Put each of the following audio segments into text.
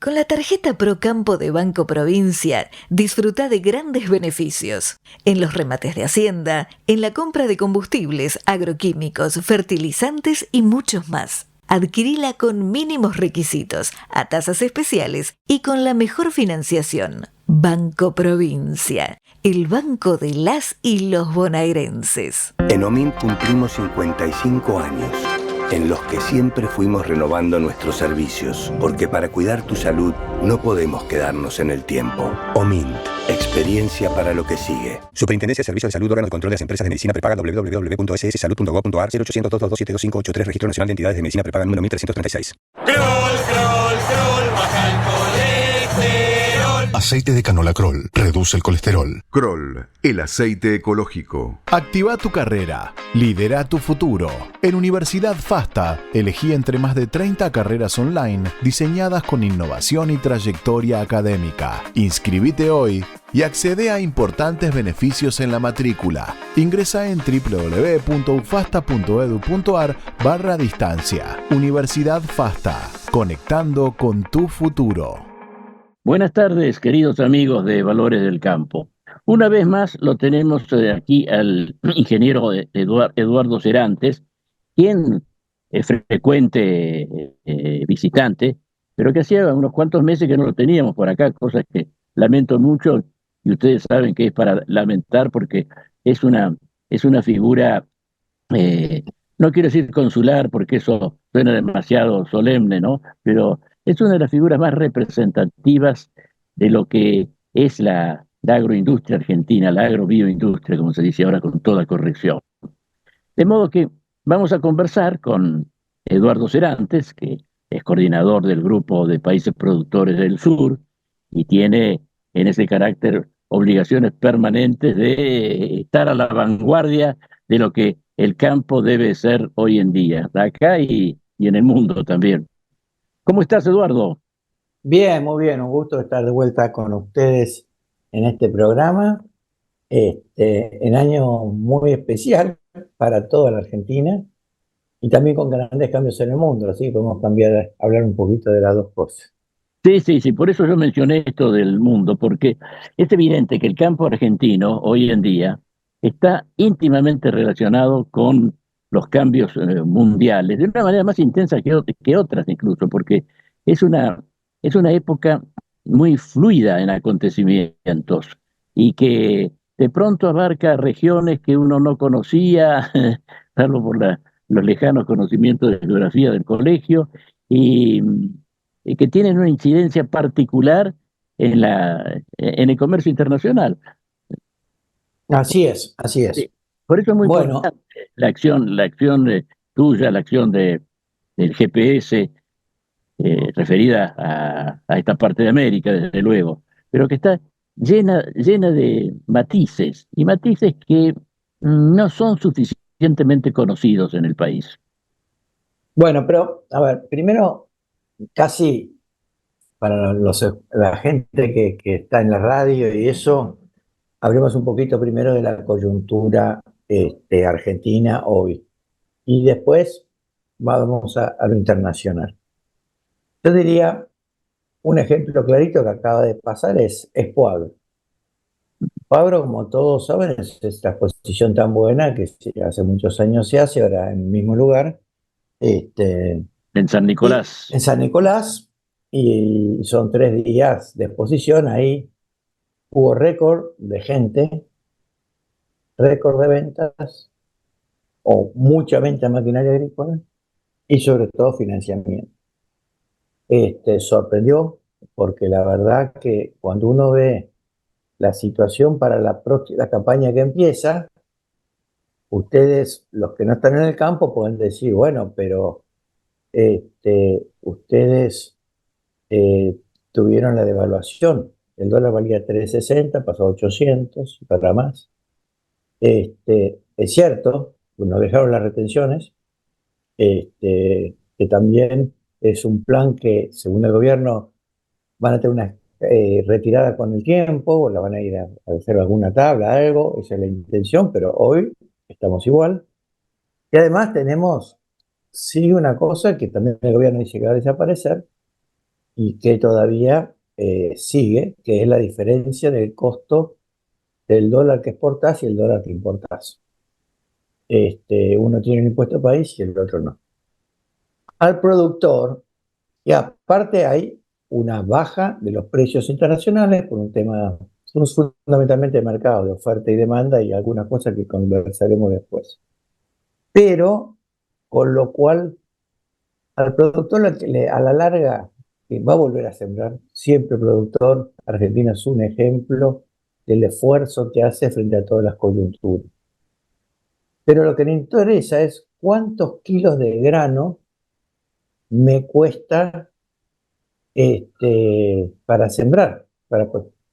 Con la tarjeta Procampo de Banco Provincia, disfruta de grandes beneficios. En los remates de Hacienda, en la compra de combustibles, agroquímicos, fertilizantes y muchos más. Adquirila con mínimos requisitos, a tasas especiales y con la mejor financiación. Banco Provincia, el banco de las y los bonaerenses. En OMINT cumplimos 55 años, en los que siempre fuimos renovando nuestros servicios, porque para cuidar tu salud no podemos quedarnos en el tiempo. OMINT, experiencia para lo que sigue. Superintendencia de Servicios de Salud, órgano de control de las empresas de medicina prepaga, www.sssalud.gov.ar, 0800 227 Registro Nacional de Entidades de Medicina Prepaga número 1336. Kroll, baja el colesterol. Aceite de canola Kroll reduce el colesterol. Kroll, el aceite ecológico. Activa tu carrera. Lidera tu futuro. En Universidad FASTA, elegí entre más de 30 carreras online diseñadas con innovación y trayectoria académica. Inscribite hoy y accede a importantes beneficios en la matrícula. Ingresa en www.ufasta.edu.ar/distancia. Universidad FASTA, conectando con tu futuro. Buenas tardes, queridos amigos de Valores del Campo. Una vez más lo tenemos aquí al ingeniero Eduardo Serantes, quien es frecuente visitante, pero que hacía unos cuantos meses que no lo teníamos por acá, cosas que lamento mucho, y ustedes saben que es para lamentar porque es una figura, no quiero decir consular porque eso suena demasiado solemne, ¿no? Pero es una de las figuras más representativas de lo que es la agroindustria argentina, la agrobioindustria, como se dice ahora con toda corrección. De modo que vamos a conversar con Eduardo Serantes, que es coordinador del Grupo de Países Productores del Sur y tiene en ese carácter obligaciones permanentes de estar a la vanguardia de lo que el campo debe ser hoy en día, acá y en el mundo también. ¿Cómo estás, Eduardo? Bien, muy bien, un gusto estar de vuelta con ustedes en este programa, en año muy especial para toda la Argentina y también con grandes cambios en el mundo, así que podemos hablar un poquito de las dos cosas. Sí, por eso yo mencioné esto del mundo, porque es evidente que el campo argentino hoy en día está íntimamente relacionado con los cambios mundiales, de una manera más intensa que otras incluso, porque es una época muy fluida en acontecimientos y que de pronto abarca regiones que uno no conocía, salvo por los lejanos conocimientos de geografía del colegio, y que tienen una incidencia particular en el comercio internacional. Así es. Sí. Por eso es muy importante la acción tuya, la acción del GPS, referida a esta parte de América, desde luego, pero que está llena de matices, y matices que no son suficientemente conocidos en el país. Bueno, pero, a ver, primero, casi para la gente que está en la radio y eso, hablemos un poquito primero de la coyuntura argentina hoy, y después vamos a lo internacional. Yo diría, un ejemplo clarito que acaba de pasar es Pueblo. Pueblo, como todos saben, es esta exposición tan buena que hace muchos años se hace, ahora en el mismo lugar. En San Nicolás. En San Nicolás, y son 3 días de exposición. Ahí hubo récord de gente, récord de ventas, o mucha venta de maquinaria agrícola, y sobre todo financiamiento. Sorprendió, porque la verdad que cuando uno ve la situación para la campaña que empieza, ustedes, los que no están en el campo, pueden decir, bueno, pero ustedes tuvieron la devaluación. El dólar valía 3.60, pasó a 800 y para más. Es cierto, nos dejaron las retenciones, que también es un plan que, según el gobierno, van a tener una retirada con el tiempo, o la van a ir a hacer alguna tabla, algo, esa es la intención, pero hoy estamos igual. Y además sigue una cosa que también el gobierno dice que va a desaparecer, y que todavía sigue, que es la diferencia del costo del dólar que exportás y el dólar que importás. Uno tiene un impuesto país y el otro no. Al productor, y aparte hay una baja de los precios internacionales por un tema fundamentalmente de mercado, de oferta y demanda y algunas cosas que conversaremos después. Pero, con lo cual, al productor a la larga que va a volver a sembrar, siempre el productor, Argentina es un ejemplo del esfuerzo que hace frente a todas las coyunturas. Pero lo que le interesa es cuántos kilos de grano me cuesta para sembrar,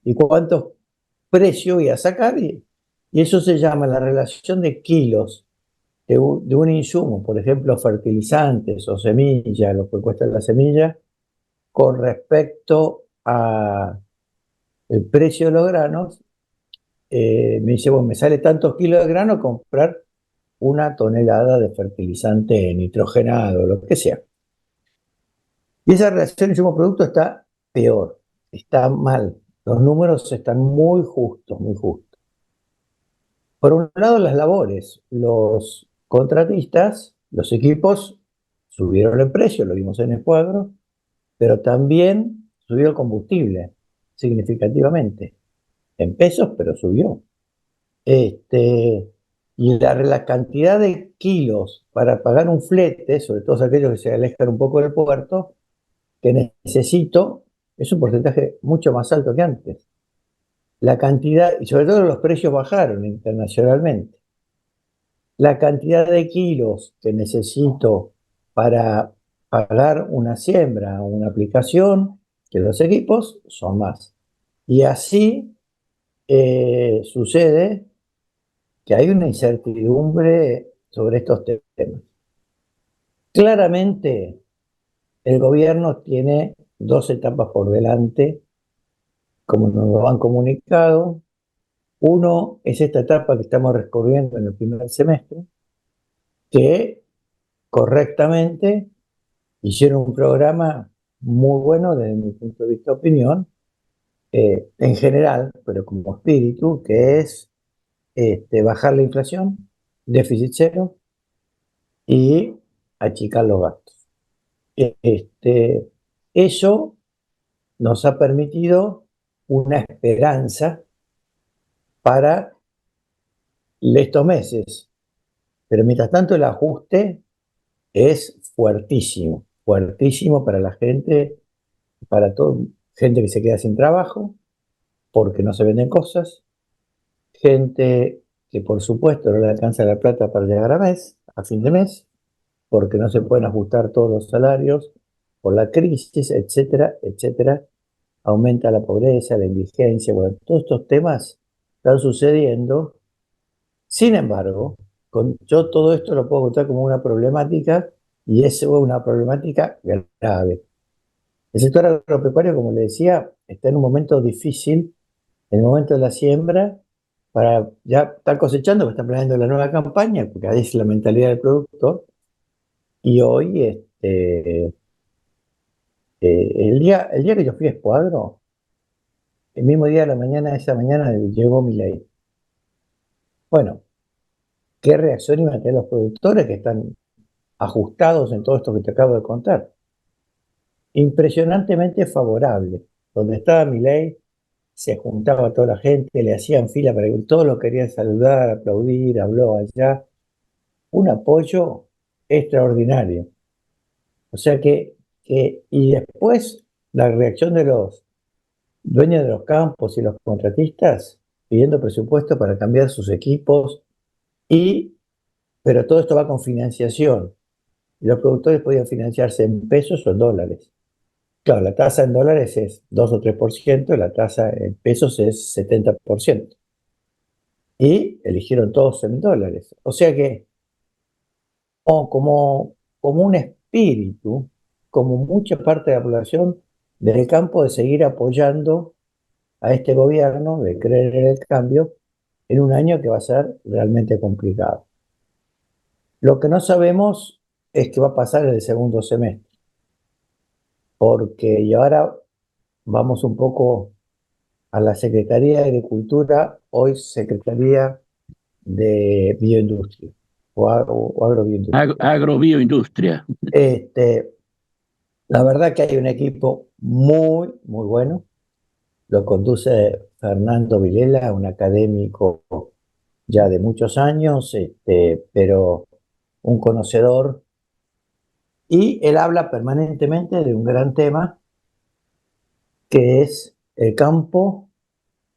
y cuántos precios voy a sacar, y eso se llama la relación de kilos de un insumo, por ejemplo, fertilizantes o semillas, lo que cuesta la semilla, con respecto a el precio de los granos. Me dice, bueno, me sale tantos kilos de grano comprar una tonelada de fertilizante nitrogenado, lo que sea. Y esa relación insumo-producto está peor, está mal. Los números están muy justos, muy justos. Por un lado, las labores. Los contratistas, los equipos, subieron el precio, lo vimos en el cuadro, pero también subió el combustible significativamente. En pesos, pero subió. Y la cantidad de kilos para pagar un flete, sobre todo aquellos que se alejan un poco del puerto, que necesito, es un porcentaje mucho más alto que antes. La cantidad, y sobre todo los precios bajaron internacionalmente. La cantidad de kilos que necesito para pagar una siembra o una aplicación, que los equipos son más. Y así sucede que hay una incertidumbre sobre estos temas. Claramente, el gobierno tiene 2 etapas por delante, como nos lo han comunicado. Uno es esta etapa que estamos recorriendo en el primer semestre, que correctamente hicieron un programa muy bueno desde mi punto de vista, opinión, en general, pero como espíritu, que es bajar la inflación, déficit cero y achicar los gastos. Eso nos ha permitido una esperanza para estos meses. Pero mientras tanto el ajuste es fuertísimo, fuertísimo para la gente, para toda gente que se queda sin trabajo, porque no se venden cosas, gente que por supuesto no le alcanza la plata para llegar a fin de mes, porque no se pueden ajustar todos los salarios por la crisis, etcétera, etcétera. Aumenta la pobreza, la indigencia, bueno, todos estos temas están sucediendo. Sin embargo, yo todo esto lo puedo contar como una problemática, y es una problemática grave. El sector agropecuario, como le decía, está en un momento difícil, en el momento de la siembra, ya están cosechando, están planeando la nueva campaña, porque ahí es la mentalidad del productor. Y hoy, el día que yo fui a Escuadro, el mismo día de la mañana, esa mañana llegó Milei. Bueno, ¿qué reacción iban a tener los productores que están ajustados en todo esto que te acabo de contar? Impresionantemente favorable. Donde estaba Milei, se juntaba toda la gente, le hacían fila para que todos lo querían saludar, aplaudir, habló allá. Un apoyo extraordinario. O sea y después la reacción de los dueños de los campos y los contratistas pidiendo presupuesto para cambiar sus equipos, pero todo esto va con financiación. Y los productores podían financiarse en pesos o en dólares. Claro, la tasa en dólares es 2 o 3%, la tasa en pesos es 70%. Y eligieron todos en dólares. O sea que, como un espíritu, como mucha parte de la población del campo, de seguir apoyando a este gobierno, de creer en el cambio, en un año que va a ser realmente complicado. Lo que no sabemos es qué va a pasar en el segundo semestre. porque y ahora vamos un poco a la Secretaría de Agricultura, hoy Secretaría de Bioindustria o Agrobioindustria. Agrobioindustria. Este, la verdad que hay un equipo muy, muy bueno. Lo conduce Fernando Vilela, un académico ya de muchos años, pero un conocedor. Y él habla permanentemente de un gran tema que es el campo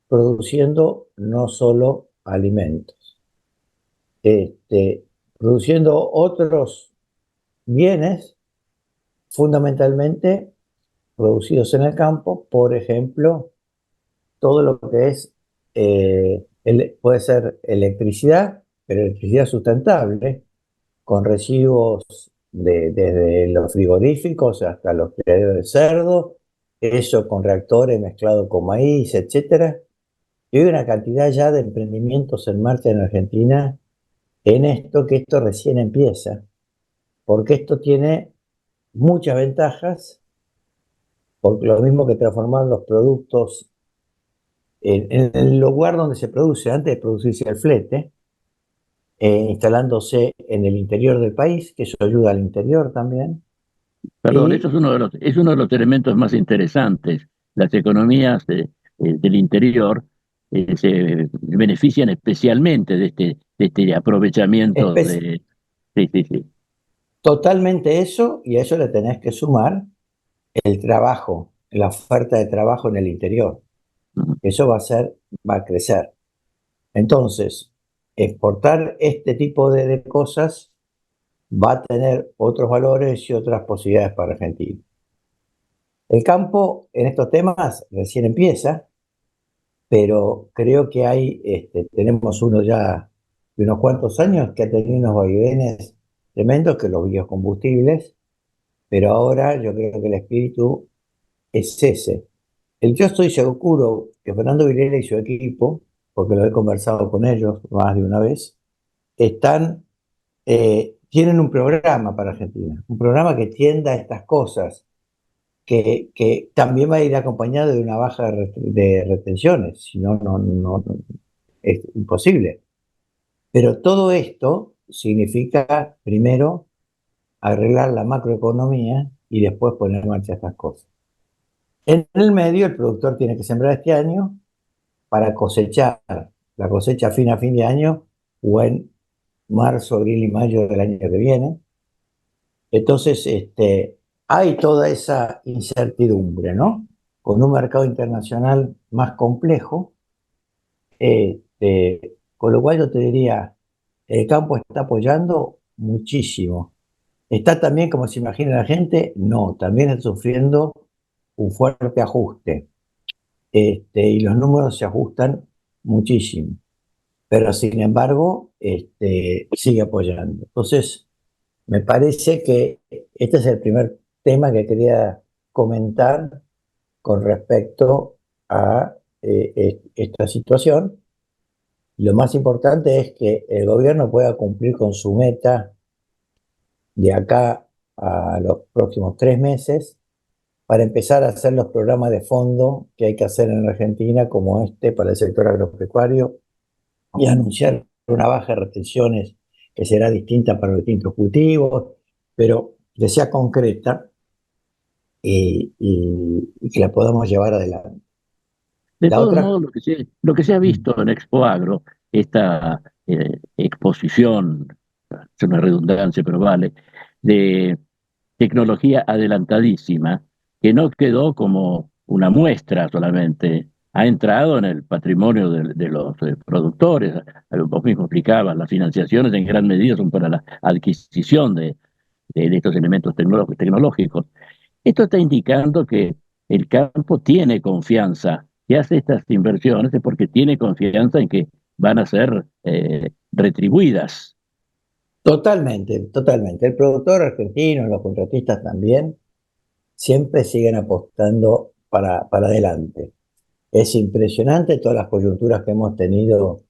produciendo no solo alimentos, este, produciendo otros bienes fundamentalmente producidos en el campo, por ejemplo, todo lo que es, puede ser electricidad, pero electricidad sustentable, con residuos desde los frigoríficos hasta los criaderos de cerdo, eso con reactores mezclados con maíz, etcétera. Y hay una cantidad ya de emprendimientos en marcha en Argentina en esto, que esto recién empieza, porque esto tiene muchas ventajas, porque lo mismo que transformar los productos en el lugar donde se produce, antes de producirse el flete, instalándose en el interior del país, que eso ayuda al interior también. Perdón, eso Y es uno de los elementos más interesantes. Las economías del interior se benefician especialmente de este aprovechamiento es de... Sí, sí, sí. totalmente eso, y a eso le tenés que sumar el trabajo, la oferta de trabajo en el interior. Ujú. Eso va a crecer. Entonces, exportar este tipo de cosas va a tener otros valores y otras posibilidades para Argentina. El campo en estos temas recién empieza, pero creo que tenemos uno ya de unos cuantos años que ha tenido unos vaivenes tremendos que los biocombustibles, pero ahora yo creo que el espíritu es ese. Yo estoy seguro que Fernando Vilela y su equipo, porque lo he conversado con ellos más de una vez, tienen un programa para Argentina, un programa que tienda a estas cosas, que también va a ir acompañado de una baja de retenciones, si no, es imposible. Pero todo esto significa, primero, arreglar la macroeconomía y después poner en marcha estas cosas. En el medio, el productor tiene que sembrar este año para cosechar la cosecha a fin de año o en marzo, abril y mayo del año que viene. Entonces, hay toda esa incertidumbre, ¿no? Con un mercado internacional más complejo, con lo cual yo te diría, el campo está apoyando muchísimo. ¿Está también como se imagina la gente? No, también está sufriendo un fuerte ajuste. Y los números se ajustan muchísimo. Pero sin embargo, sigue apoyando. Entonces, me parece que este es el primer tema que quería comentar con respecto a esta situación. Lo más importante es que el gobierno pueda cumplir con su meta de acá a los próximos 3 meses para empezar a hacer los programas de fondo que hay que hacer en Argentina, como este para el sector agropecuario, y anunciar una baja de retenciones que será distinta para los distintos cultivos, pero que sea concreta y que la podamos llevar adelante. De La todos otra, modos, lo que se ha visto en Expo Agro, esta exposición, es una redundancia, pero vale, de tecnología adelantadísima, que no quedó como una muestra solamente, ha entrado en el patrimonio de los productores. Vos mismo explicabas, las financiaciones en gran medida son para la adquisición de estos elementos tecnológicos. Esto está indicando que el campo tiene confianza, que hace estas inversiones es porque tiene confianza en que van a ser retribuidas. totalmente, totalmente. El productor argentino, los contratistas también, siempre siguen apostando para adelante. Es impresionante todas las coyunturas que hemos tenido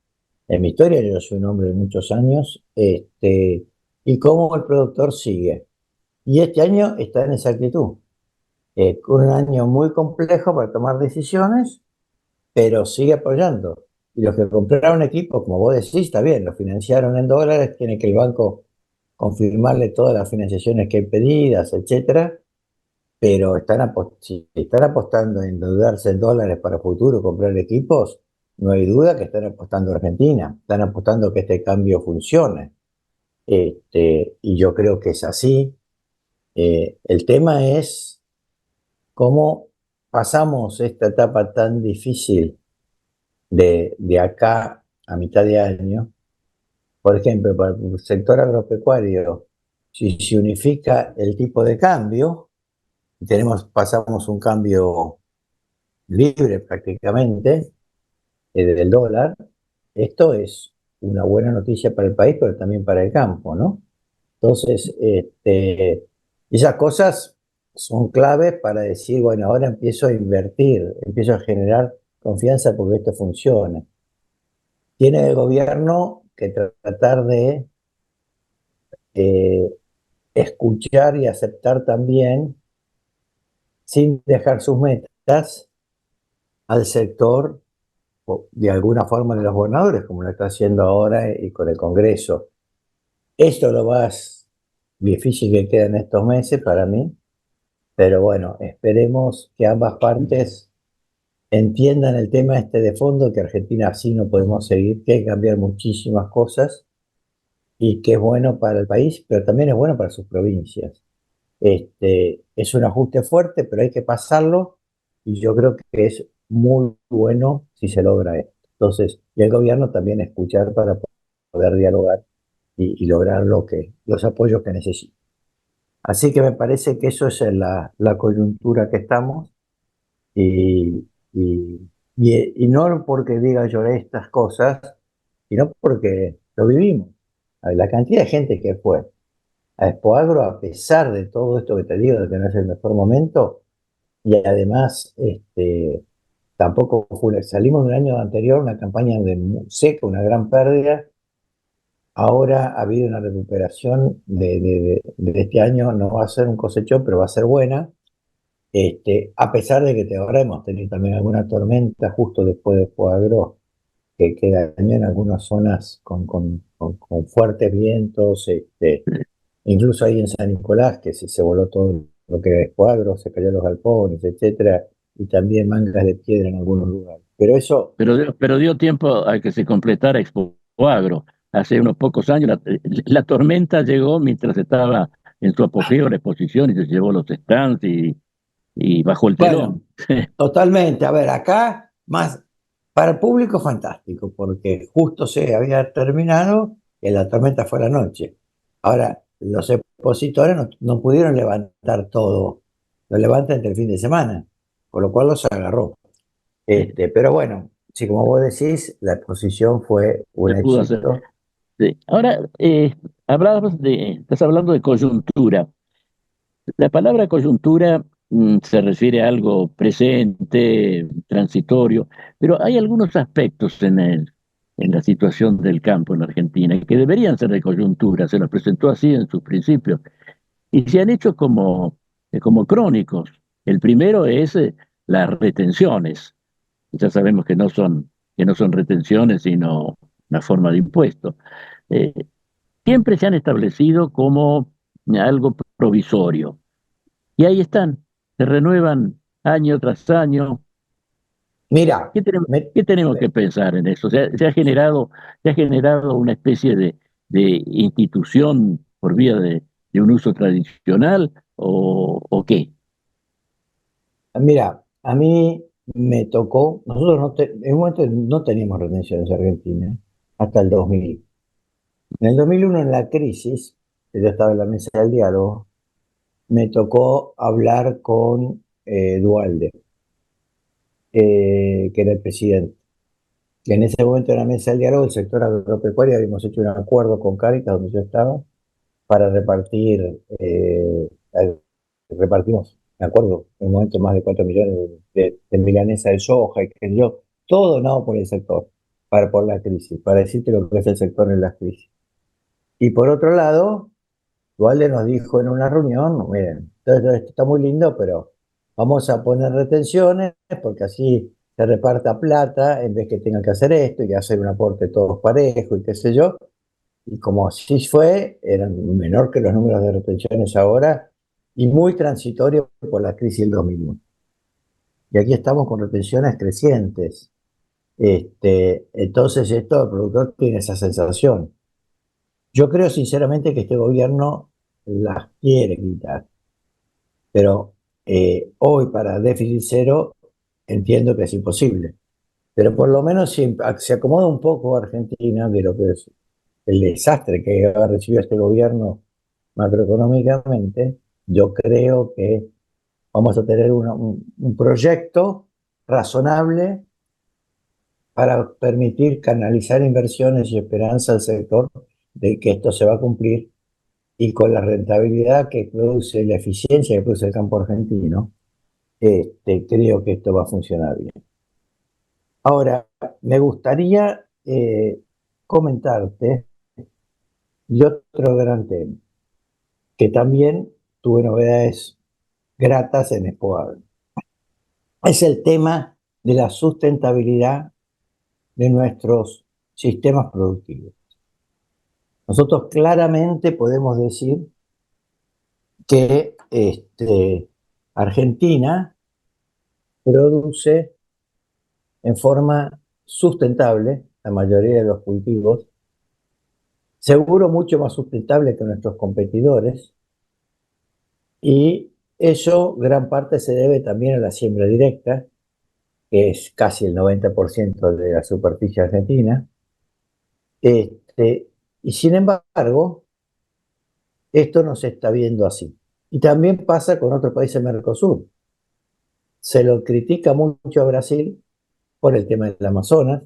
en mi historia. Yo soy un hombre de muchos años, y cómo el productor sigue. Y este año está en esa actitud. con un año muy complejo para tomar decisiones, pero sigue apoyando. Y los que compraron equipos, como vos decís, está bien, lo financiaron en dólares, tiene que el banco confirmarle todas las financiaciones que hay pedidas, etcétera, pero si están apostando en endeudarse en dólares para futuro, comprar equipos, no hay duda que están apostando a Argentina, están apostando que este cambio funcione. Y yo creo que es así. El tema es cómo pasamos esta etapa tan difícil de acá a mitad de año. Por ejemplo, para el sector agropecuario, si se unifica el tipo de cambio, pasamos un cambio libre prácticamente del dólar, esto es una buena noticia para el país, pero también para el campo, ¿no? Entonces, esas cosas son claves para decir, bueno, ahora empiezo a invertir, empiezo a generar confianza porque esto funcione. Tiene el gobierno que tratar de eh, escuchar y aceptar también, sin dejar sus metas, al sector de alguna forma de los gobernadores, como lo está haciendo ahora y con el Congreso. Esto es lo más difícil que queda en estos meses para mí, pero bueno, esperemos que ambas partes entiendan el tema este de fondo, que Argentina así no podemos seguir, que hay que cambiar muchísimas cosas y que es bueno para el país, pero también es bueno para sus provincias. Es un ajuste fuerte, pero hay que pasarlo y yo creo que es muy bueno si se logra esto. Entonces, y el gobierno también escuchar para poder dialogar y lograr los apoyos que necesita. Así que me parece que eso es la coyuntura que estamos y, y, y no porque diga yo estas cosas, sino porque lo vivimos. A ver, la cantidad de gente que fue a Expoagro, a pesar de todo esto que te digo, de que no es el mejor momento, y además tampoco salimos del año anterior, una campaña de seca, una gran pérdida. Ahora ha habido una recuperación de este año, no va a ser un cosechón, pero va a ser buena, a pesar de que ahora hemos tenido también alguna tormenta justo después de Expoagro, que dañó en algunas zonas con fuertes vientos, incluso ahí en San Nicolás, que se voló todo lo que era cuadro, se cayó los galpones, etcétera, y también mangas de piedra en algunos lugares. Pero eso, Pero dio tiempo a que se completara Expo Agro. Hace unos pocos años la tormenta llegó mientras estaba en su apogeo la exposición y se llevó los stands y bajó el bueno, telón. totalmente. A ver, acá más para el público fantástico, porque justo se había terminado y la tormenta fue la noche. Ahora, los expositores no pudieron levantar todo, lo levantan entre el fin de semana, por lo cual los agarró. Pero bueno, sí, como vos decís, la exposición fue un Se pudo hacer. éxito. Sí. Ahora, estás hablando de coyuntura. La palabra coyuntura se refiere a algo presente, transitorio, pero hay algunos aspectos en la situación del campo en Argentina que deberían ser de coyuntura, se los presentó así en sus principios, y se han hecho como crónicos. El primero es las retenciones. Ya sabemos que no son retenciones, sino una forma de impuesto. Eh, Siempre se han establecido como algo provisorio. Y ahí están, se renuevan año tras año. Mira, ¿Qué tenemos que pensar en eso? Se ha generado una especie de institución por vía de un uso tradicional o qué? mira, a mí me tocó, nosotros en un momento no teníamos retenciones en Argentina, hasta el 2000. En el 2001, en la crisis, que yo estaba en la mesa del diálogo, me tocó hablar con Dualde, que era el presidente. Que en ese momento en la mesa del diálogo, el sector agropecuario, habíamos hecho un acuerdo con Cáritas, donde yo estaba, para repartimos, me acuerdo, en un momento más de 4 millones de milanesa de soja y que yo, todo donado por el sector, por la crisis, para decirte lo que es el sector en la crisis. Y por otro lado, Dualde nos dijo en una reunión, miren, todo esto está muy lindo, pero vamos a poner retenciones porque así se reparta plata en vez que tengan que hacer esto y hacer un aporte todos parejos y qué sé yo. Y como así fue, eran menor que los números de retenciones ahora y muy transitorio por la crisis del 2001. Y aquí estamos con retenciones crecientes. Entonces el productor tiene esa sensación. Yo creo sinceramente que este gobierno las quiere quitar, pero hoy para déficit cero entiendo que es imposible. Pero por lo menos si se acomoda un poco Argentina de lo que es el desastre que ha recibido este gobierno macroeconómicamente, yo creo que vamos a tener un proyecto razonable para permitir canalizar inversiones y esperanza al sector de que esto se va a cumplir y con la rentabilidad que produce, la eficiencia que produce el campo argentino, creo que esto va a funcionar bien. Ahora, me gustaría comentarte de otro gran tema, que también tuve novedades gratas en Expoable. Es el tema de la sustentabilidad de nuestros sistemas productivos. Nosotros claramente podemos decir que Argentina produce en forma sustentable la mayoría de los cultivos, seguro mucho más sustentable que nuestros competidores, y eso gran parte se debe también a la siembra directa, que es casi el 90% de la superficie argentina. Y sin embargo, esto no se está viendo así. Y también pasa con otros países del Mercosur. Se lo critica mucho a Brasil por el tema del Amazonas,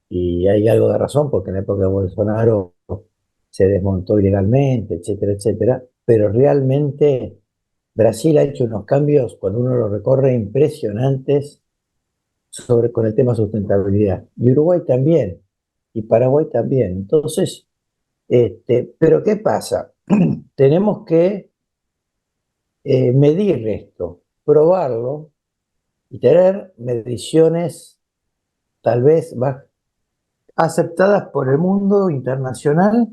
y hay algo de razón, porque en la época de Bolsonaro se desmontó ilegalmente, etcétera, etcétera, pero realmente Brasil ha hecho unos cambios, cuando uno lo recorre, impresionantes con el tema sustentabilidad. Y Uruguay también, y Paraguay también. Entonces, pero ¿qué pasa? Tenemos que medir esto, probarlo y tener mediciones tal vez más aceptadas por el mundo internacional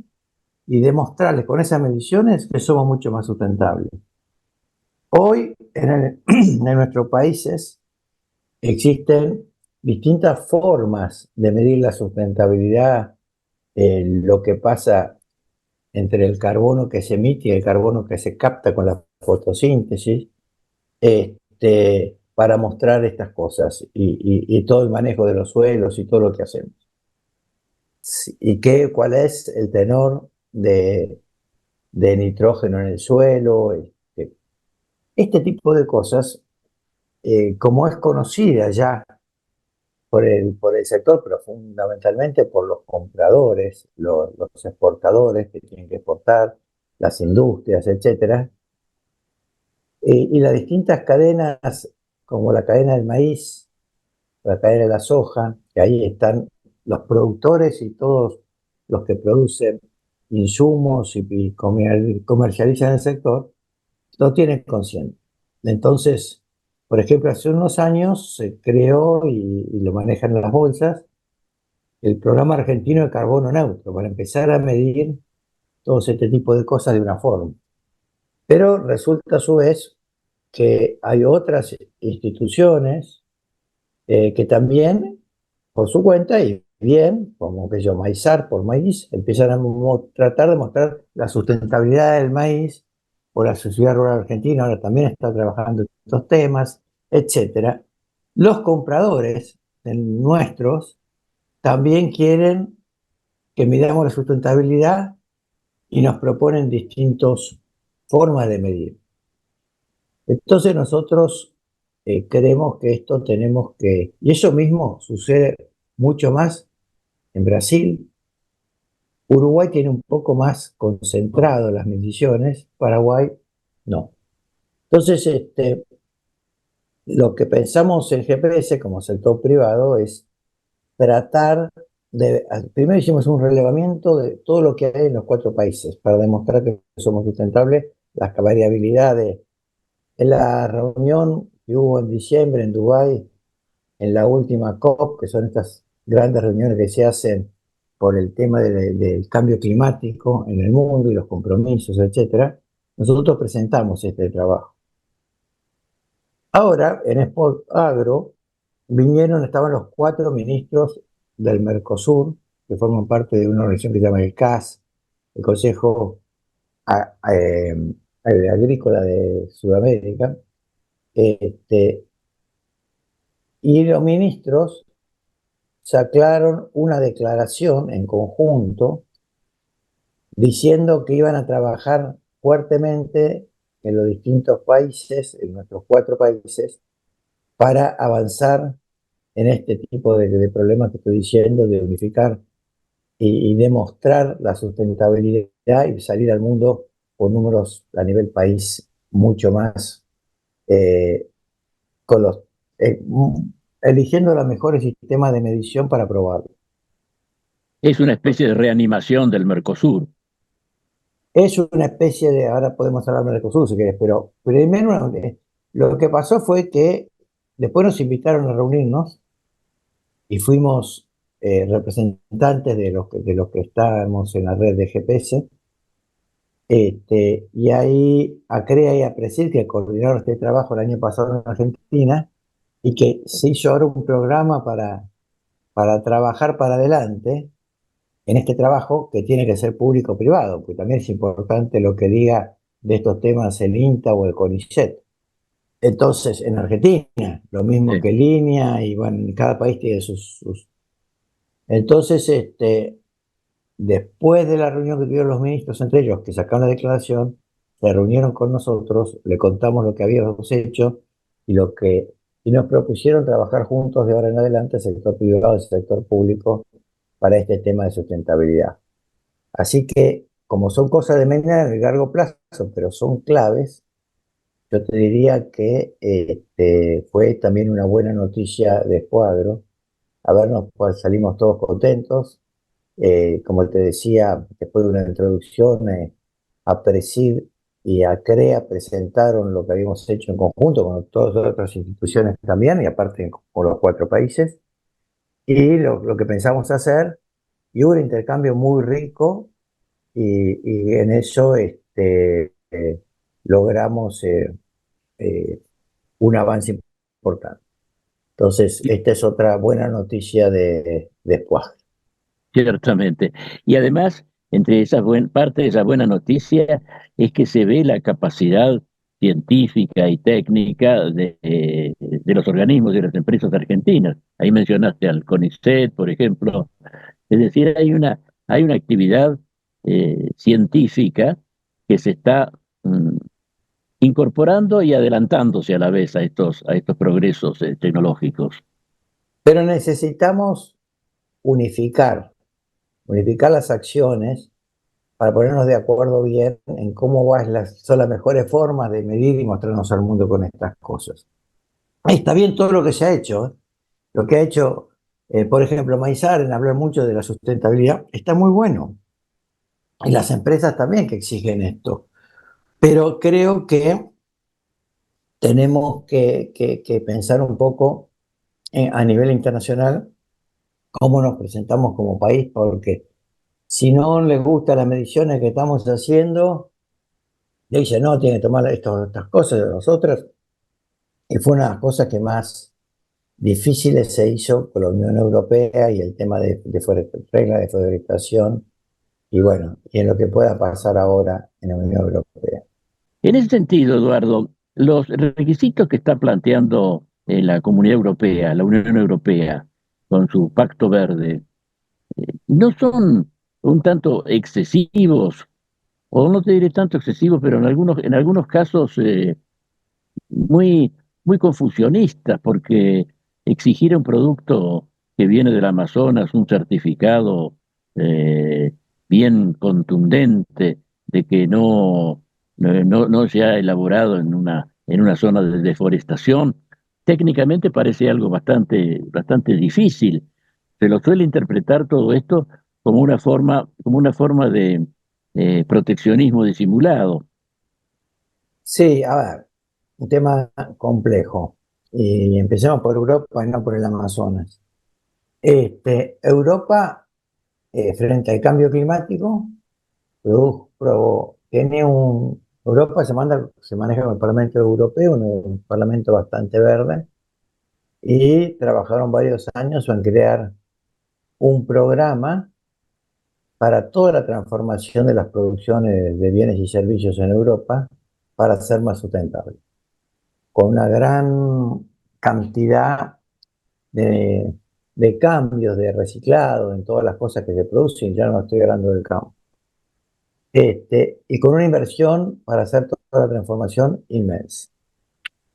y demostrarles con esas mediciones que somos mucho más sustentables. Hoy en nuestros países existen distintas formas de medir la sustentabilidad, lo que pasa entre el carbono que se emite y el carbono que se capta con la fotosíntesis, para mostrar estas cosas y todo el manejo de los suelos y todo lo que hacemos. ¿Y cuál es el tenor de nitrógeno en el suelo? Este tipo de cosas, como es conocida ya por el sector, pero fundamentalmente por los compradores, los exportadores que tienen que exportar, las industrias, etcétera, y las distintas cadenas, como la cadena del maíz, la cadena de la soja, que ahí están los productores y todos los que producen insumos y comercializan el sector, lo tienen consciente. Entonces, por ejemplo, hace unos años se creó y lo manejan en las bolsas el programa argentino de carbono neutro para empezar a medir todo este tipo de cosas de una forma. Pero resulta a su vez que hay otras instituciones que también, por su cuenta y bien, como que yo, Maizar por maíz, empiezan a tratar de mostrar la sustentabilidad del maíz, o la Sociedad Rural Argentina ahora también está trabajando en estos temas, etcétera. Los compradores nuestros también quieren que midamos la sustentabilidad y nos proponen distintas formas de medir. Entonces nosotros creemos que esto tenemos que, y eso mismo sucede mucho más en Brasil. Uruguay tiene un poco más concentrado las mediciones, Paraguay no. Entonces, lo que pensamos en GPS como sector privado es tratar de, primero hicimos un relevamiento de todo lo que hay en los 4 países para demostrar que somos sustentables, las variabilidades. En la reunión que hubo en diciembre en Dubái, en la última COP, que son estas grandes reuniones que se hacen por el tema del cambio climático en el mundo y los compromisos, etcétera, nosotros presentamos este trabajo. Ahora, en Expo Agro, estaban los 4 ministros del Mercosur, que forman parte de una organización que se llama el CAS, el Consejo Agrícola de Sudamérica, y los ministros sacaron una declaración en conjunto diciendo que iban a trabajar fuertemente en los distintos países, en nuestros 4 países, para avanzar en este tipo de problemas que estoy diciendo, de unificar y demostrar la sustentabilidad y salir al mundo con números a nivel país mucho más, con los, eligiendo los mejores sistemas de medición para probarlo. Es una especie de reanimación del Mercosur. Es una especie de, ahora podemos hablar de Mercosur si querés, pero primero lo que pasó fue que después nos invitaron a reunirnos y fuimos representantes de los que estábamos en la red de GPS, y ahí ACREA y APRESIR, que coordinaron este trabajo el año pasado en Argentina, y que se hizo ahora un programa para trabajar para adelante en este trabajo que tiene que ser público-privado, porque también es importante lo que diga de estos temas el INTA o el CONICET. Entonces, en Argentina, lo mismo que Línea, y bueno, cada país tiene sus... Entonces, después de la reunión que tuvieron los ministros entre ellos, que sacaron la declaración, se reunieron con nosotros, le contamos lo que habíamos hecho y nos propusieron trabajar juntos de ahora en adelante, el sector privado y el sector público, para este tema de sustentabilidad. Así que, como son cosas de mediano y largo plazo, pero son claves, yo te diría que fue también una buena noticia de Escuadro. Pues salimos todos contentos. Como te decía, después de una introducción, APRESID y ACREA presentaron lo que habíamos hecho en conjunto con todas las otras instituciones también, y aparte con los 4 países, y lo que pensamos hacer, y hubo un intercambio muy rico, y en eso logramos un avance importante. Entonces, esta es otra buena noticia de Escuadro. Ciertamente. Y además, entre esa parte de esa buena noticia es que se ve la capacidad científica y técnica de los organismos y de las empresas argentinas. Ahí mencionaste al CONICET, por ejemplo. Es decir, hay una actividad científica que se está incorporando y adelantándose a la vez a estos progresos tecnológicos. Pero necesitamos unificar las acciones para ponernos de acuerdo bien en cómo son las mejores formas de medir y mostrarnos al mundo con estas cosas. Ahí está bien todo lo que se ha hecho, ¿eh? Lo que ha hecho, por ejemplo, Maizar, en hablar mucho de la sustentabilidad, está muy bueno. Y las empresas también que exigen esto. Pero creo que tenemos que pensar un poco a nivel internacional cómo nos presentamos como país, porque si no les gustan las mediciones que estamos haciendo, le dicen, no, tienen que tomar estas cosas de nosotros. Y fue una de las cosas que más difíciles se hizo con la Unión Europea y el tema de reglas de forestación, y bueno, y en lo que pueda pasar ahora en la Unión Europea. En ese sentido, Eduardo, los requisitos que está planteando la Comunidad Europea, la Unión Europea, con su Pacto Verde, no son un tanto excesivos, o no te diré tanto excesivos, pero en algunos casos muy, muy confusionistas, porque exigir un producto que viene del Amazonas, un certificado bien contundente de que no se ha elaborado en una zona de deforestación, técnicamente parece algo bastante difícil. Se lo suele interpretar todo esto como una forma de proteccionismo disimulado. Sí, a ver, un tema complejo. y empecemos por Europa y no por el Amazonas. Europa, frente al cambio climático, Europa se maneja con el Parlamento Europeo, un parlamento bastante verde, y trabajaron varios años en crear un programa para toda la transformación de las producciones de bienes y servicios en Europa para ser más sustentable, con una gran cantidad de, de cambios, de reciclado en todas las cosas que se producen, ya no estoy hablando del campo. Y con una inversión para hacer toda la transformación inmensa.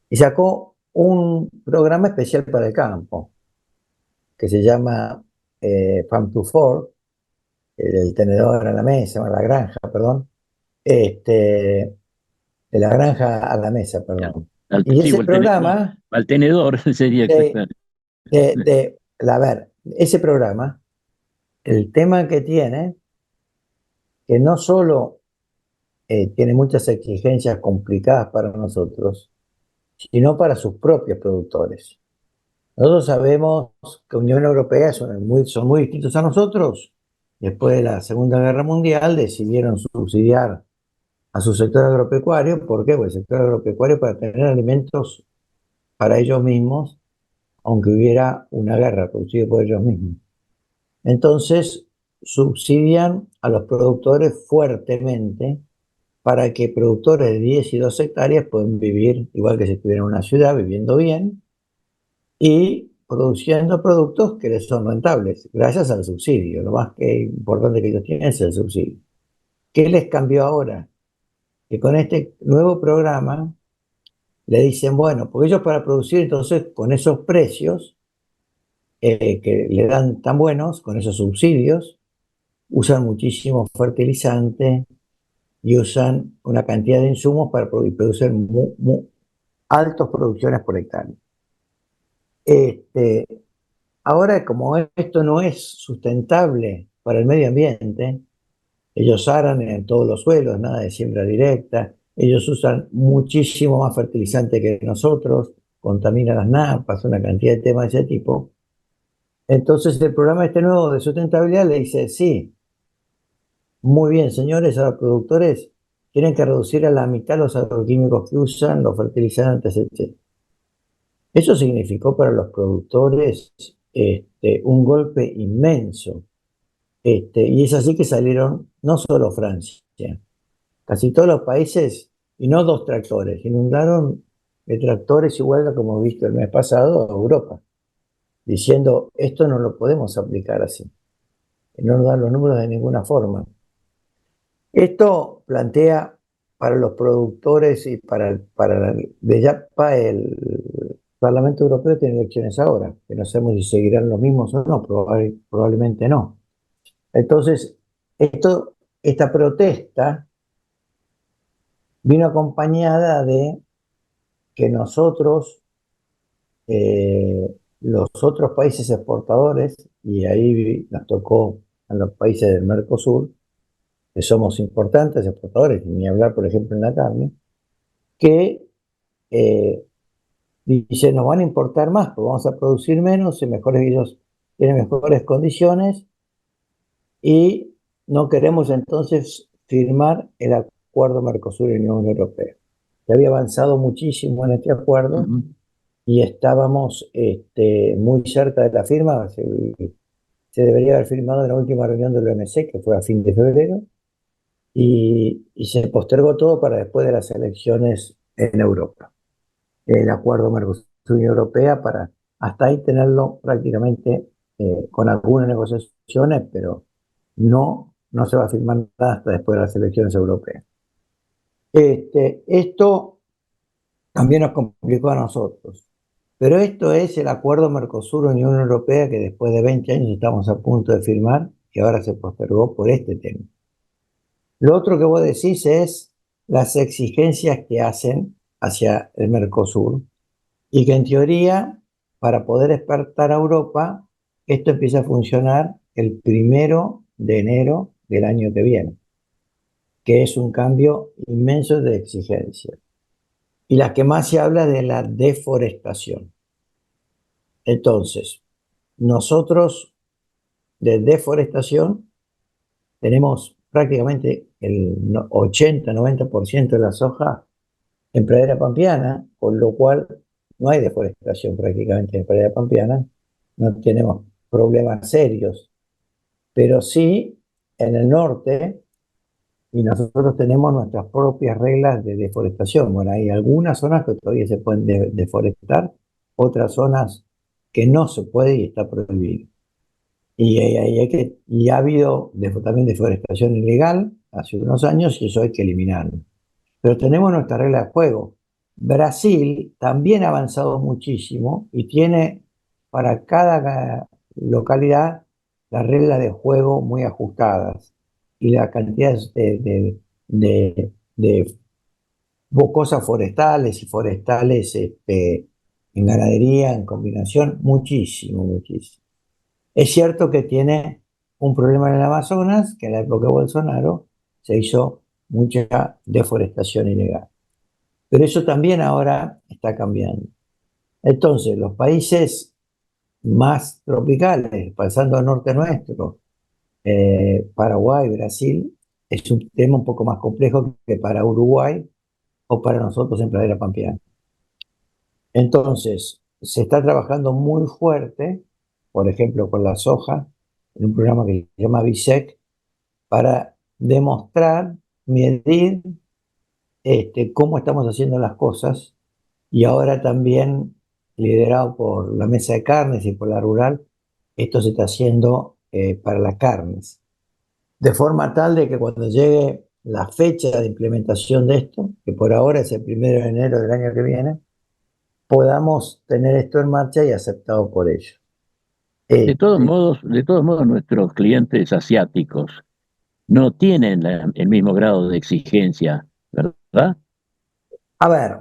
Y sacó un programa especial para el campo, que se llama Farm to Fork, el tenedor a la mesa, o la granja, perdón, de la granja a la mesa, perdón. Y Sí, ese programa, al tenedor sería exactamente. a ver, ese programa, el tema que tiene, que no solo tiene muchas exigencias complicadas para nosotros, sino para sus propios productores. Nosotros sabemos que Unión Europea son muy distintos a nosotros. Después de la Segunda Guerra Mundial decidieron subsidiar a su sector agropecuario. ¿Por qué? Pues el sector agropecuario para tener alimentos para ellos mismos, aunque hubiera una guerra producida por ellos mismos. Entonces, subsidian a los productores fuertemente para que productores de 10 y 12 hectáreas puedan vivir igual que si estuvieran en una ciudad, viviendo bien y produciendo productos que les son rentables, gracias al subsidio. Lo más que importante que ellos tienen es el subsidio. ¿Qué les cambió ahora? Que con este nuevo programa le dicen, bueno, porque ellos para producir entonces con esos precios que le dan tan buenos, con esos subsidios, usan muchísimo fertilizante y usan una cantidad de insumos para producir altas producciones por hectárea. Ahora, como esto no es sustentable para el medio ambiente, ellos aran en todos los suelos, nada de siembra directa, ellos usan muchísimo más fertilizante que nosotros, contaminan las napas, una cantidad de temas de ese tipo. Entonces el programa nuevo de sustentabilidad le dice, sí, muy bien, señores, a los productores tienen que reducir a la mitad los agroquímicos que usan, los fertilizantes, etc. Eso significó para los productores un golpe inmenso. Y es así que salieron no solo Francia, casi todos los países, y no dos tractores, inundaron de tractores igual a como hemos visto el mes pasado a Europa, diciendo esto no lo podemos aplicar así, no nos dan los números de ninguna forma. Esto plantea para los productores y de Yapa el Parlamento Europeo tiene elecciones ahora, que no sabemos si seguirán los mismos o no, probablemente no. Entonces, esta protesta vino acompañada de que nosotros, los otros países exportadores, y ahí nos tocó a los países del Mercosur, que somos importantes exportadores, ni hablar, por ejemplo, en la carne, que dicen, nos van a importar más, pues vamos a producir menos, ellos tienen mejores condiciones, y no queremos entonces firmar el acuerdo Mercosur-Unión Europea. Se había avanzado muchísimo en este acuerdo y estábamos muy cerca de la firma. Se debería haber firmado en la última reunión del OMC, que fue a fin de febrero, y se postergó todo para después de las elecciones en Europa. El acuerdo Mercosur-Unión Europea para hasta ahí tenerlo prácticamente con algunas negociaciones, pero no se va a firmar nada hasta después de las elecciones europeas. Esto también nos complicó a nosotros, pero esto es el acuerdo Mercosur-Unión Europea que después de 20 años estamos a punto de firmar y ahora se postergó por este tema. Lo otro que vos decís es las exigencias que hacen hacia el Mercosur y que en teoría, para poder exportar a Europa, esto empieza a funcionar el 1 de enero del año que viene, que es un cambio inmenso de exigencia. Y la que más se habla de la deforestación. Entonces, nosotros de deforestación tenemos prácticamente el 80-90% de la soja en pradera pampeana, con lo cual no hay deforestación prácticamente en pradera pampeana, no tenemos problemas serios, pero sí en el norte, y nosotros tenemos nuestras propias reglas de deforestación. Bueno, hay algunas zonas que todavía se pueden deforestar, otras zonas que no se puede y está prohibido. Y ha habido también deforestación ilegal hace unos años y eso hay que eliminarlo. Pero tenemos nuestra regla de juego. Brasil también ha avanzado muchísimo y tiene para cada localidad las reglas de juego muy ajustadas y la cantidad de cosas forestales y forestales en ganadería, en combinación, muchísimo, muchísimo. Es cierto que tiene un problema en el Amazonas, que en la época de Bolsonaro se hizo mucha deforestación ilegal. Pero eso también ahora está cambiando. Entonces, los países más tropicales, pasando al norte nuestro, Paraguay, Brasil, es un tema un poco más complejo que para Uruguay o para nosotros en Pradera Pampeana. Entonces, se está trabajando muy fuerte, por ejemplo, con la soja, en un programa que se llama BISEC, para demostrar, medir cómo estamos haciendo las cosas, y ahora también, liderado por la Mesa de Carnes y por la Rural, esto se está haciendo para las carnes, de forma tal de que cuando llegue la fecha de implementación de esto, que por ahora es el 1 de enero del año que viene, podamos tener esto en marcha y aceptado por ellos. De todos modos, nuestros clientes asiáticos no tienen el mismo grado de exigencia, ¿verdad? A ver,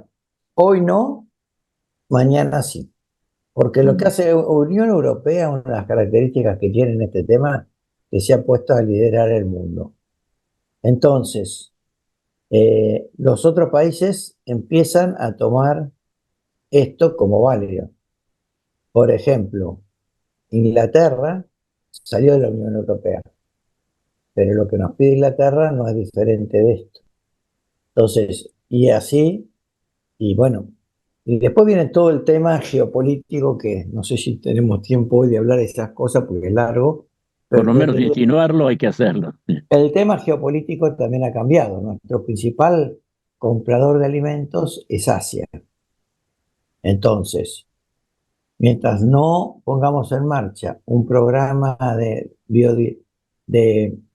hoy no, mañana sí. Porque lo que hace Unión Europea, una de las características que tiene en este tema, que se ha puesto a liderar el mundo. Entonces, los otros países empiezan a tomar esto como válido. Por ejemplo, Inglaterra salió de la Unión Europea, pero lo que nos pide Inglaterra no es diferente de esto. Entonces, y así, y bueno, y después viene todo el tema geopolítico, que no sé si tenemos tiempo hoy de hablar de esas cosas porque es largo, pero Por lo menos insinuarlo hay que hacerlo. el tema geopolítico también ha cambiado. Nuestro principal comprador de alimentos es Asia. Entonces, mientras no pongamos en marcha un programa de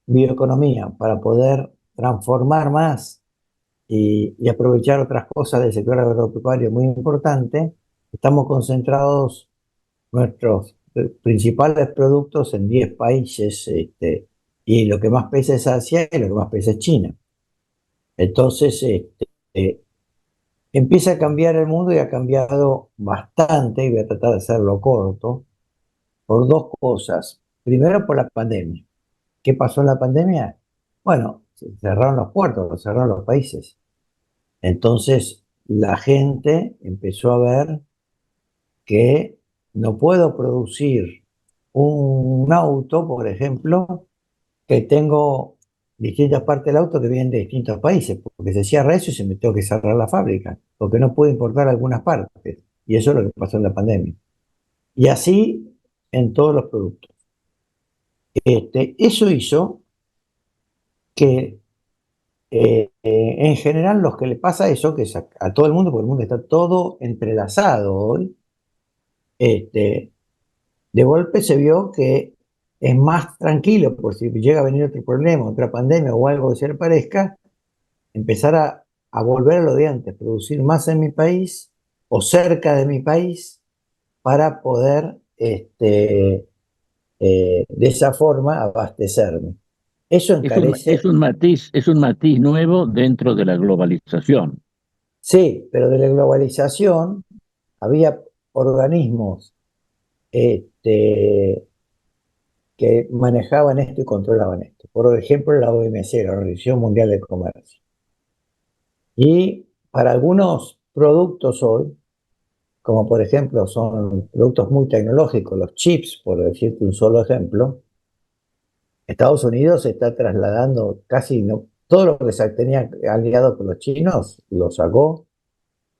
bioeconomía para poder transformar más y aprovechar otras cosas del sector agropecuario muy importante, estamos concentrados nuestros principales productos en 10 países, y lo que más pesa es Asia y lo que más pesa es China. Entonces, empieza a cambiar el mundo y ha cambiado bastante, y voy a tratar de hacerlo corto, por dos cosas. Primero, por la pandemia. ¿Qué pasó en la pandemia? Bueno, se cerraron los puertos, se cerraron los países. Entonces, la gente empezó a ver que no puedo producir un auto, por ejemplo, que tengo distintas partes del auto que vienen de distintos países, porque se cierra eso y se me tengo que cerrar la fábrica, porque no puedo importar algunas partes. Y eso es lo que pasó en la pandemia. Y así en todos los productos. Eso hizo que en general los que le pasa eso, que es a todo el mundo, porque el mundo está todo entrelazado hoy, de golpe se vio que es más tranquilo, por si llega a venir otro problema, otra pandemia o algo que se le parezca, empezar a volver a lo de antes, producir más en mi país o cerca de mi país para poder de esa forma abastecerme. Eso encarece. Es un matiz nuevo dentro de la globalización. Sí, pero de la globalización había organismos que manejaban esto y controlaban esto. Por ejemplo, la OMC, la Organización Mundial del Comercio. Y para algunos productos hoy, como por ejemplo son productos muy tecnológicos, los chips, por decirte un solo ejemplo, Estados Unidos se está trasladando casi no, todo lo que se tenía aliado con los chinos, lo sacó,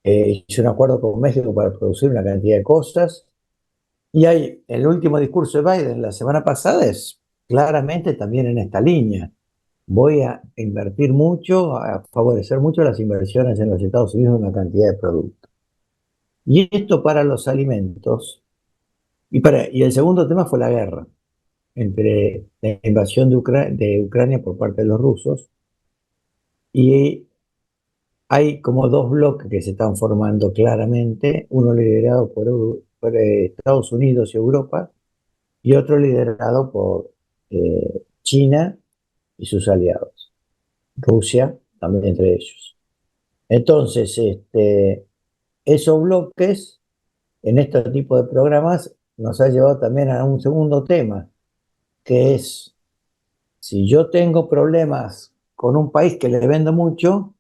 hizo un acuerdo con México para producir una cantidad de cosas, y hay el último discurso de Biden la semana pasada es claramente también en esta línea. Voy a invertir mucho, a favorecer mucho las inversiones en los Estados Unidos en una cantidad de productos. Y esto para los alimentos, y el segundo tema fue la guerra entre la invasión de Ucrania por parte de los rusos, y hay como dos bloques que se están formando claramente, uno liderado por Estados Unidos y Europa, y otro liderado por China y sus aliados, Rusia también entre ellos. Entonces, esos bloques en este tipo de programas nos ha llevado también a un segundo tema, que es, si yo tengo problemas con un país que le vendo mucho,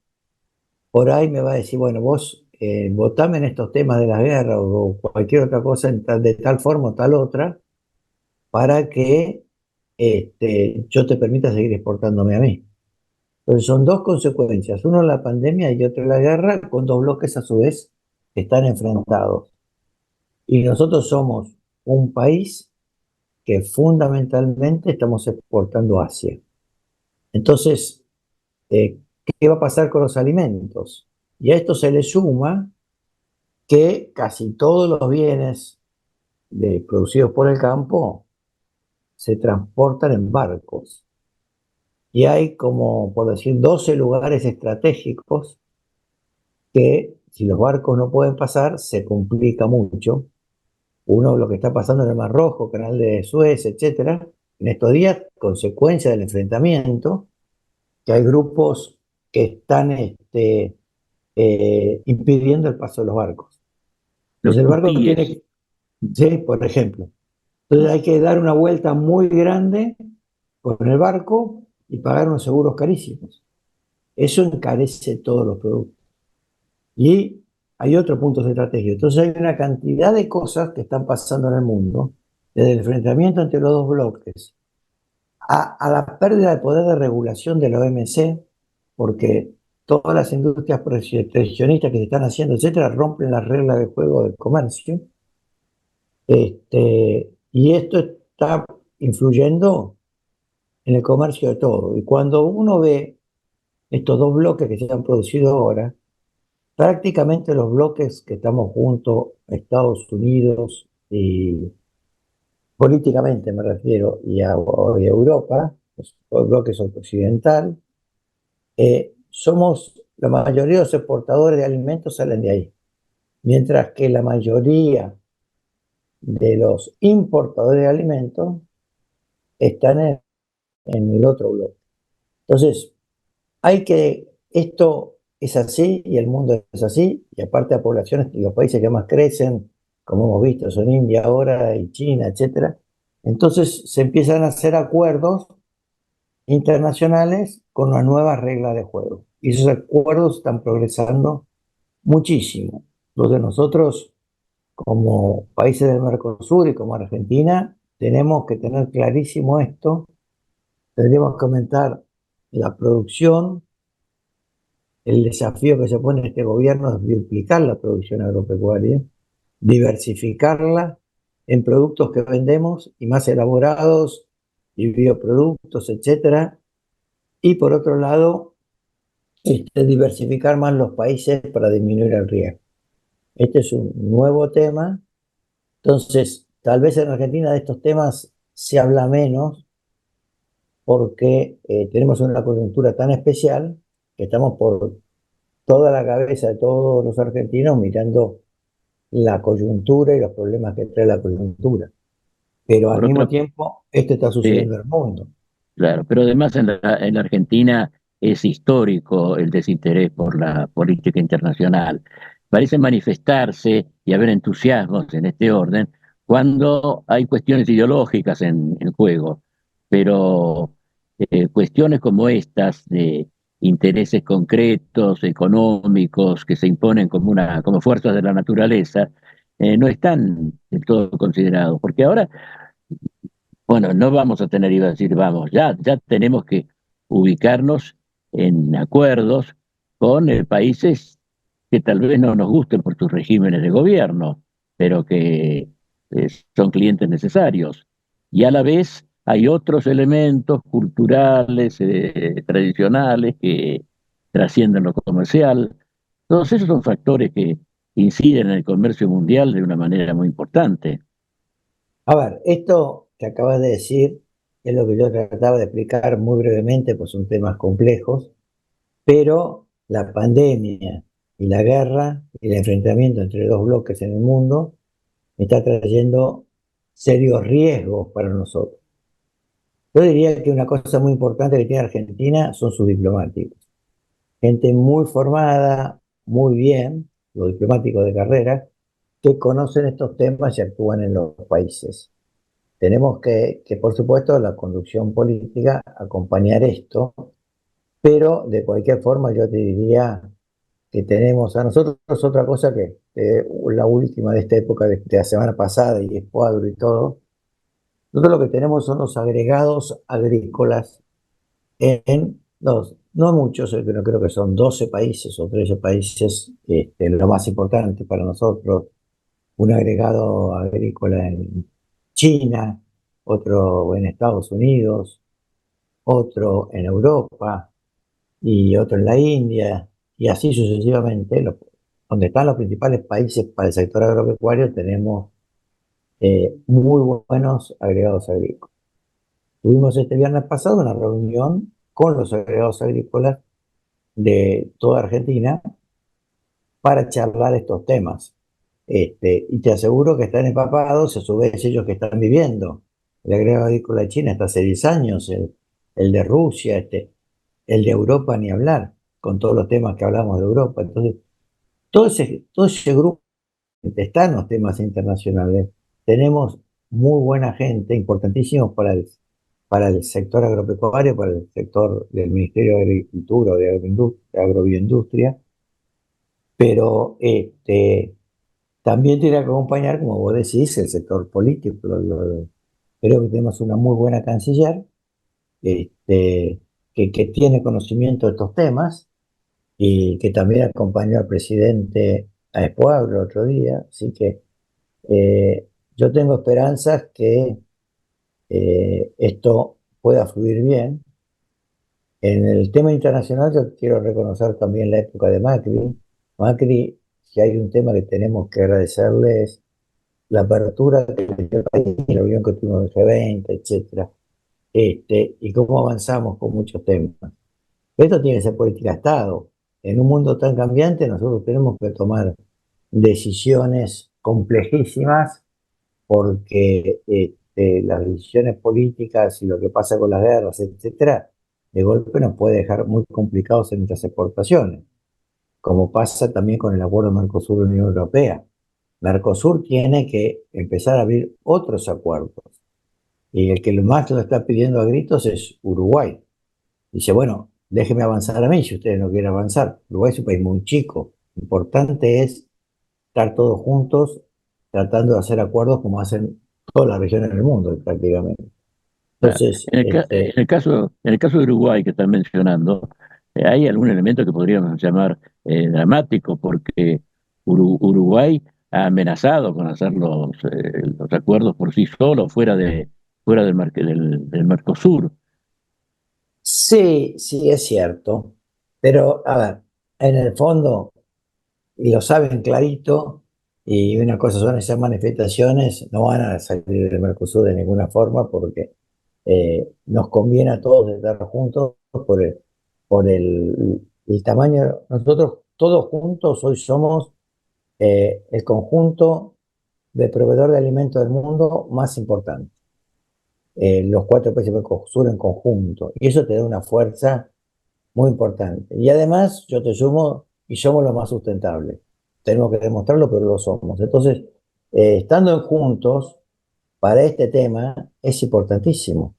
por ahí me va a decir, bueno, vos votame en estos temas de la guerra o cualquier otra cosa de tal forma o tal otra, para que yo te permita seguir exportándome a mí. Entonces son dos consecuencias, uno la pandemia y otro la guerra, con dos bloques a su vez que están enfrentados. Y nosotros somos un país que fundamentalmente estamos exportando a Asia. Entonces, ¿qué va a pasar con los alimentos? Y a esto se le suma que casi todos los bienes producidos por el campo se transportan en barcos. Y hay como, por decir, 12 lugares estratégicos que si los barcos no pueden pasar, se complica mucho. Uno, lo que está pasando en el Mar Rojo, Canal de Suez, etcétera, en estos días, consecuencia del enfrentamiento, que hay grupos que están impidiendo el paso de los barcos. Los Entonces el barco tiene hutíes. que, sí, por ejemplo. Entonces hay que dar una vuelta muy grande con el barco y pagar unos seguros carísimos. Eso encarece todos los productos. Y hay otros puntos estratégicos. Entonces hay una cantidad de cosas que están pasando en el mundo, desde el enfrentamiento entre los dos bloques, a la pérdida de poder de regulación de la OMC, porque todas las industrias proteccionistas que se están haciendo, etcétera, rompen las reglas de juego del comercio. Y esto está influyendo en el comercio de todo. Y cuando uno ve estos dos bloques que se han producido ahora, prácticamente los bloques que estamos juntos, Estados Unidos y políticamente me refiero, y a Europa, los bloques occidental, la mayoría de los exportadores de alimentos salen de ahí, mientras que la mayoría de los importadores de alimentos están en el otro bloque. Entonces, esto es así y el mundo es así, y aparte las poblaciones y los países que más crecen, como hemos visto, son India ahora y China, etcétera. Entonces se empiezan a hacer acuerdos internacionales con una nueva regla de juego. Y esos acuerdos están progresando muchísimo. Los de nosotros, como países del Mercosur y como Argentina, tenemos que tener clarísimo esto. Tendríamos que aumentar la producción. El desafío que se pone este gobierno es duplicar la producción agropecuaria, diversificarla en productos que vendemos y más elaborados y bioproductos, etcétera. Y por otro lado, diversificar más los países para disminuir el riesgo. Este es un nuevo tema. Entonces, tal vez en Argentina de estos temas se habla menos porque tenemos una coyuntura tan especial que estamos por toda la cabeza de todos los argentinos mirando la coyuntura y los problemas que trae la coyuntura. Pero al Por mismo otra, tiempo, esto está sucediendo en el mundo. claro, pero además en la Argentina es histórico el desinterés por la política internacional. Parece manifestarse y haber entusiasmos en este orden cuando hay cuestiones ideológicas en juego, pero cuestiones como estas intereses concretos, económicos, que se imponen como fuerzas de la naturaleza, no están del todo considerados. Porque ahora, bueno, no vamos a tener, iba a decir, vamos, ya tenemos que ubicarnos en acuerdos con países que tal vez no nos gusten por sus regímenes de gobierno, pero que son clientes necesarios. Y a la vez hay otros elementos culturales, tradicionales, que trascienden lo comercial. Todos esos son factores que inciden en el comercio mundial de una manera muy importante. A ver, esto que acabas de decir es lo que yo trataba de explicar muy brevemente, pues son temas complejos, pero la pandemia y la guerra y el enfrentamiento entre dos bloques en el mundo está trayendo serios riesgos para nosotros. Yo diría que una cosa muy importante que tiene Argentina son sus diplomáticos. Gente muy formada, muy bien, los diplomáticos de carrera, que conocen estos temas y actúan en los países. Tenemos que, por supuesto, la conducción política acompañar esto, pero de cualquier forma yo te diría que tenemos a nosotros otra cosa que la última de esta época de la semana pasada y Escuadro y todo. Nosotros lo que tenemos son los agregados agrícolas en los, no muchos, pero creo que son 12 países o 13 países, lo más importante para nosotros, un agregado agrícola en China, otro en Estados Unidos, otro en Europa y otro en la India, y así sucesivamente. Donde están los principales países para el sector agropecuario, tenemos muy buenos agregados agrícolas. Tuvimos este viernes pasado una reunión con los agregados agrícolas de toda Argentina para charlar estos temas. Y te aseguro que están empapados, a su vez ellos que están viviendo. El agregado agrícola de China está hace 10 años, el de Rusia, el de Europa ni hablar, con todos los temas que hablamos de Europa. Entonces, todo ese grupo está en los temas internacionales. Tenemos muy buena gente, importantísimos para el sector agropecuario, para el sector del Ministerio de Agricultura o de Agrobioindustria, pero también tiene que acompañar, como vos decís, el sector político. Creo que tenemos una muy buena canciller que tiene conocimiento de estos temas y que también acompañó al presidente a Espoablo el otro día. Así que yo tengo esperanzas que esto pueda fluir bien. En el tema internacional yo quiero reconocer también la época de Macri. Macri, si hay un tema que tenemos que agradecerle es la apertura que le dio el país, la reunión que tuvimos en el G20, etcétera, y cómo avanzamos con muchos temas. Esto tiene que ser política de Estado. En un mundo tan cambiante nosotros tenemos que tomar decisiones complejísimas porque las decisiones políticas y lo que pasa con las guerras, etcétera, de golpe nos puede dejar muy complicados en nuestras exportaciones, como pasa también con el acuerdo Mercosur-Unión Europea. Mercosur tiene que empezar a abrir otros acuerdos, y el que más lo está pidiendo a gritos es Uruguay. Dice, bueno, déjeme avanzar a mí si ustedes no quieren avanzar. Uruguay es un país muy chico. Lo importante es estar todos juntos tratando de hacer acuerdos como hacen todas las regiones del mundo prácticamente. Entonces, En el caso de Uruguay que están mencionando, hay algún elemento que podríamos llamar dramático, porque Uruguay ha amenazado con hacer los acuerdos por sí solo, fuera del Mercosur. sí, sí es cierto, pero a ver, en el fondo, y lo saben clarito, y una cosa son esas manifestaciones, no van a salir del Mercosur de ninguna forma porque nos conviene a todos estar juntos por el tamaño. Nosotros todos juntos hoy somos el conjunto de proveedor de alimentos del mundo más importante. Los 4 países del Mercosur en conjunto. Y eso te da una fuerza muy importante. Y además, yo te sumo, y somos los más sustentables. Tenemos que demostrarlo, pero lo somos. Entonces, estando juntos para este tema es importantísimo.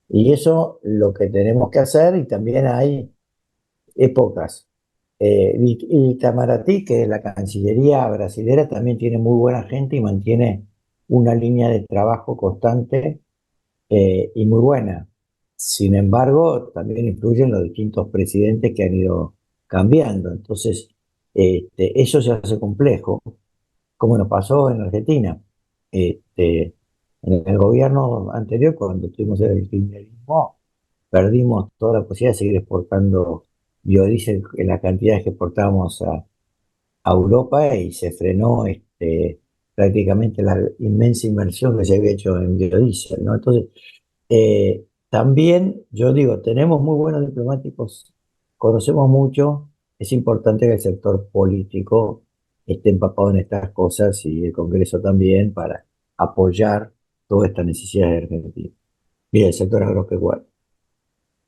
Y eso lo que tenemos que hacer, y también hay épocas. Y Itamaraty, que es la Cancillería brasilera, también tiene muy buena gente y mantiene una línea de trabajo constante y muy buena. Sin embargo, también influyen los distintos presidentes que han ido cambiando. Entonces, eso se hace complejo, como nos pasó en Argentina. En el gobierno anterior, cuando tuvimos el kirchnerismo, perdimos toda la posibilidad de seguir exportando biodiesel en la cantidad que exportábamos a Europa y se frenó prácticamente la inmensa inversión que se había hecho en biodiesel, ¿no? Entonces, también, yo digo, tenemos muy buenos diplomáticos, conocemos mucho, es importante que el sector político esté empapado en estas cosas y el Congreso también para apoyar todas estas necesidades de Argentina y el sector agropecuario.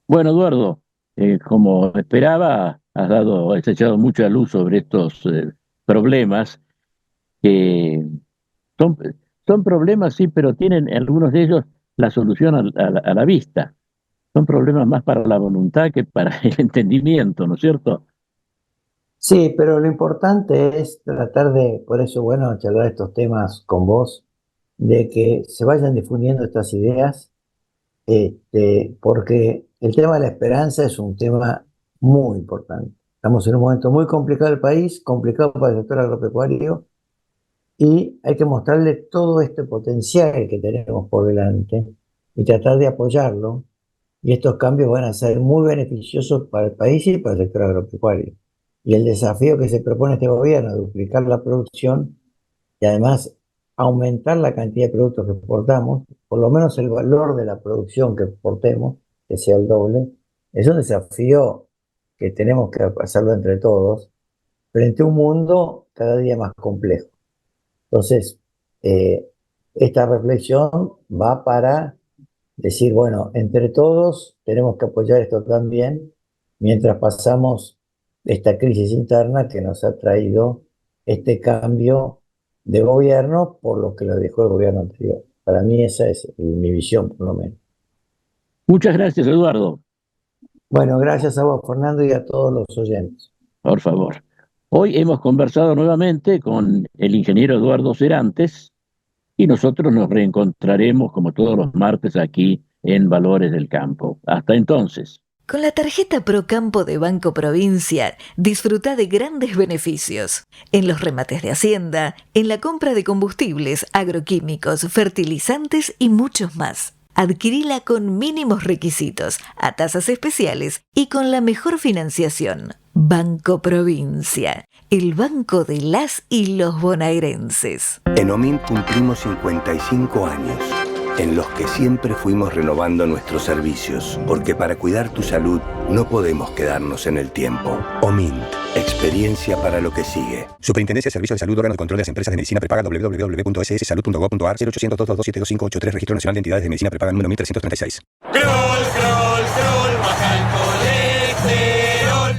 Bueno, Eduardo, como esperaba, has echado mucha luz sobre estos problemas que son, son problemas, sí, pero tienen algunos de ellos la solución a la vista. Son problemas más para la voluntad que para el entendimiento, ¿no es cierto? Sí, pero lo importante es tratar de, por eso, bueno, charlar estos temas con vos, de que se vayan difundiendo estas ideas, porque el tema de la esperanza es un tema muy importante. Estamos en un momento muy complicado del país, complicado para el sector agropecuario, y hay que mostrarle todo este potencial que tenemos por delante y tratar de apoyarlo. Y estos cambios van a ser muy beneficiosos para el país y para el sector agropecuario. Y el desafío que se propone este gobierno, duplicar la producción y además aumentar la cantidad de productos que exportamos, por lo menos el valor de la producción que exportemos, que sea el doble, es un desafío que tenemos que hacerlo entre todos frente a un mundo cada día más complejo. Entonces, esta reflexión va para decir, bueno, entre todos tenemos que apoyar esto también, mientras pasamos esta crisis interna que nos ha traído este cambio de gobierno por lo que lo dejó el gobierno anterior. Para mí esa es mi visión, por lo menos. Muchas gracias, Eduardo. Bueno, gracias a vos, Fernando, y a todos los oyentes. Por favor. Hoy hemos conversado nuevamente con el ingeniero Eduardo Serantes y nosotros nos reencontraremos como todos los martes aquí en Valores del Campo. Hasta entonces. Con la tarjeta Procampo de Banco Provincia, disfruta de grandes beneficios en los remates de Hacienda, en la compra de combustibles, agroquímicos, fertilizantes y muchos más. Adquirila con mínimos requisitos, a tasas especiales y con la mejor financiación. Banco Provincia, el banco de las y los bonaerenses. En OMINT cumplimos 55 años, en los que siempre fuimos renovando nuestros servicios, porque para cuidar tu salud no podemos quedarnos en el tiempo. OMINT, experiencia para lo que sigue. Superintendencia de Servicios de Salud, órgano de control de las empresas de medicina prepaga, www.sssalud.gov.ar, 0800-222-72583, Registro Nacional de Entidades de Medicina Prepaga, número 1336. Kroll, baja el colesterol.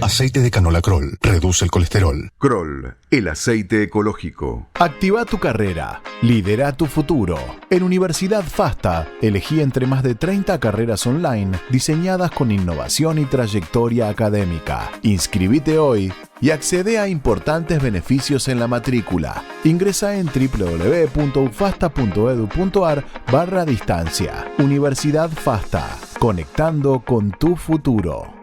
Aceite de Canolakrol reduce el colesterol. Kroll, el aceite ecológico. Activa tu carrera. Lidera tu futuro. En Universidad FASTA, elegí entre más de 30 carreras online diseñadas con innovación y trayectoria académica. Inscribite hoy y accede a importantes beneficios en la matrícula. Ingresa en www.ufasta.edu.ar/distancia. Universidad FASTA, conectando con tu futuro.